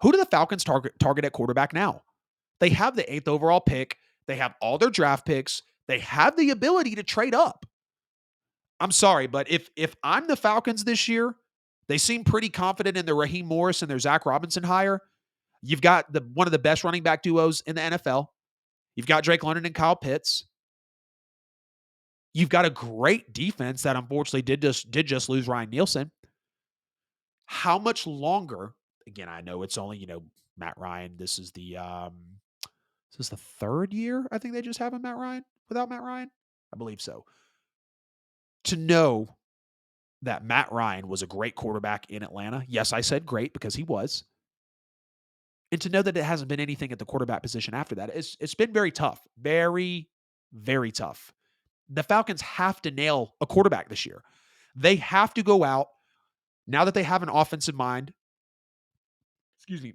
Who do the Falcons target at quarterback now? They have the 8th overall pick. They have all their draft picks. They have the ability to trade up. I'm sorry, but if I'm the Falcons this year, they seem pretty confident in their Raheem Morris and their Zach Robinson hire. You've got one of the best running back duos in the NFL. You've got Drake London and Kyle Pitts. You've got a great defense that unfortunately did just lose Ryan Nielsen. How much longer? Again, I know it's only, Matt Ryan. This is the third year I think they just have Matt Ryan without Matt Ryan. I believe so. To know that Matt Ryan was a great quarterback in Atlanta. Yes, I said great because he was. And to know that it hasn't been anything at the quarterback position after that, it's been very tough. Very, very tough. The Falcons have to nail a quarterback this year. They have to go out, now that they have an offensive mind,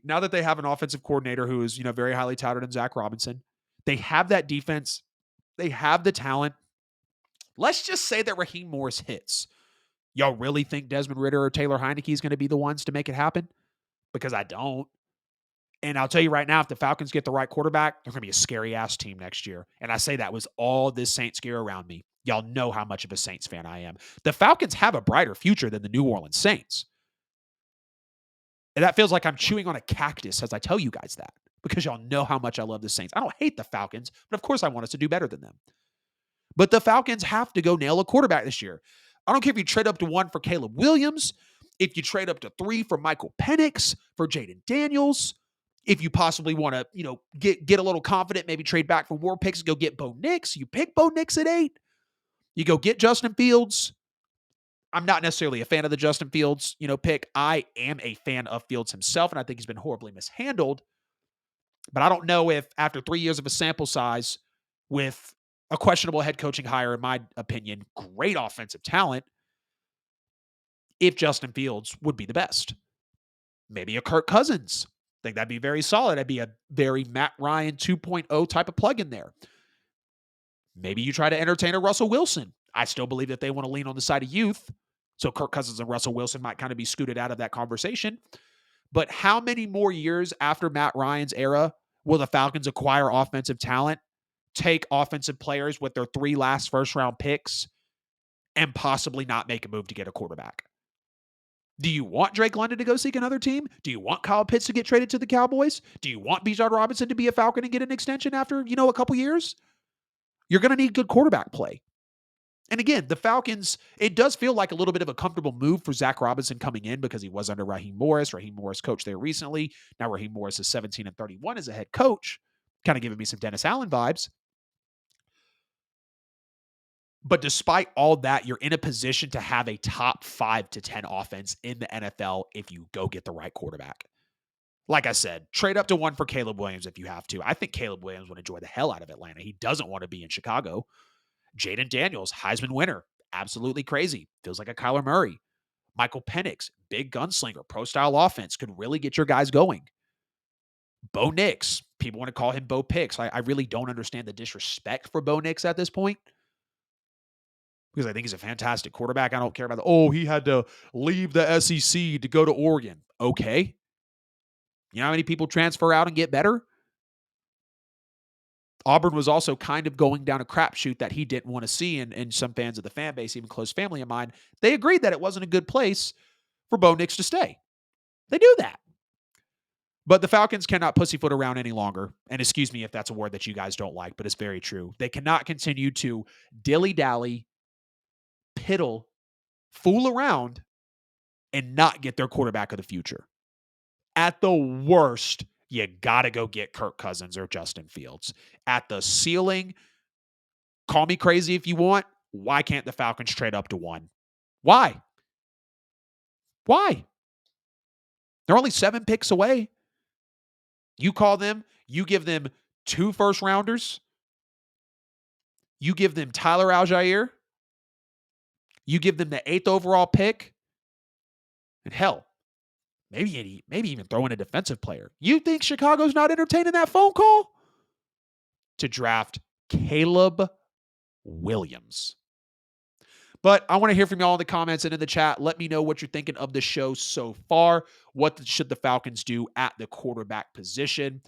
now that they have an offensive coordinator who is, very highly touted in Zach Robinson. They have that defense. They have the talent. Let's just say that Raheem Morris hits. Y'all really think Desmond Ridder or Taylor Heineke is going to be the ones to make it happen? Because I don't. And I'll tell you right now, if the Falcons get the right quarterback, they're going to be a scary-ass team next year. And I say that with all this Saints gear around me. Y'all know how much of a Saints fan I am. The Falcons have a brighter future than the New Orleans Saints. And that feels like I'm chewing on a cactus as I tell you guys that, because y'all know how much I love the Saints. I don't hate the Falcons, but of course I want us to do better than them. But the Falcons have to go nail a quarterback this year. I don't care if you trade up to 1 for Caleb Williams, if you trade up to 3 for Michael Penix, for Jaden Daniels, if you possibly want to, get a little confident, maybe trade back for more picks and go get Bo Nix. You pick Bo Nix at 8. You go get Justin Fields. I'm not necessarily a fan of the Justin Fields, pick. I am a fan of Fields himself, and I think he's been horribly mishandled. But I don't know if after 3 years of a sample size with a questionable head coaching hire, in my opinion, great offensive talent, if Justin Fields would be the best. Maybe a Kirk Cousins. I think that'd be very solid. That'd be a very Matt Ryan 2.0 type of plug in there. Maybe you try to entertain a Russell Wilson. I still believe that they want to lean on the side of youth. So Kirk Cousins and Russell Wilson might kind of be scooted out of that conversation. But how many more years after Matt Ryan's era will the Falcons acquire offensive talent, take offensive players with their 3 last first-round picks, and possibly not make a move to get a quarterback? Do you want Drake London to go seek another team? Do you want Kyle Pitts to get traded to the Cowboys? Do you want Bijan Robinson to be a Falcon and get an extension after, a couple years? You're going to need good quarterback play. And again, the Falcons, it does feel like a little bit of a comfortable move for Zach Robinson coming in because he was under Raheem Morris. Raheem Morris coached there recently. Now Raheem Morris is 17-31 as a head coach, kind of giving me some Dennis Allen vibes. But despite all that, you're in a position to have a top 5 to 10 offense in the NFL if you go get the right quarterback. Like I said, trade up to 1 for Caleb Williams if you have to. I think Caleb Williams would enjoy the hell out of Atlanta. He doesn't want to be in Chicago. Jaden Daniels, Heisman winner, absolutely crazy. Feels like a Kyler Murray. Michael Penix, big gunslinger, pro-style offense, could really get your guys going. Bo Nix, people want to call him Bo Picks. I really don't understand the disrespect for Bo Nix at this point, because I think he's a fantastic quarterback. I don't care about he had to leave the SEC to go to Oregon. Okay. You know how many people transfer out and get better? Auburn was also kind of going down a crapshoot that he didn't want to see, and some fans of the fan base, even close family of mine, they agreed that it wasn't a good place for Bo Nix to stay. They do that. But the Falcons cannot pussyfoot around any longer. And excuse me if that's a word that you guys don't like, but it's very true. They cannot continue to dilly-dally, piddle, fool around, and not get their quarterback of the future. At the worst, you got to go get Kirk Cousins or Justin Fields. At the ceiling, call me crazy if you want. Why can't the Falcons trade up to 1? Why? They're only 7 picks away. You call them, you give them 2 first-rounders. You give them Tyler Algier. You give them the 8th overall pick. And hell, maybe even throw in a defensive player. You think Chicago's not entertaining that phone call? To draft Caleb Williams. But I want to hear from y'all in the comments and in the chat. Let me know what you're thinking of the show so far. What should the Falcons do at the quarterback position?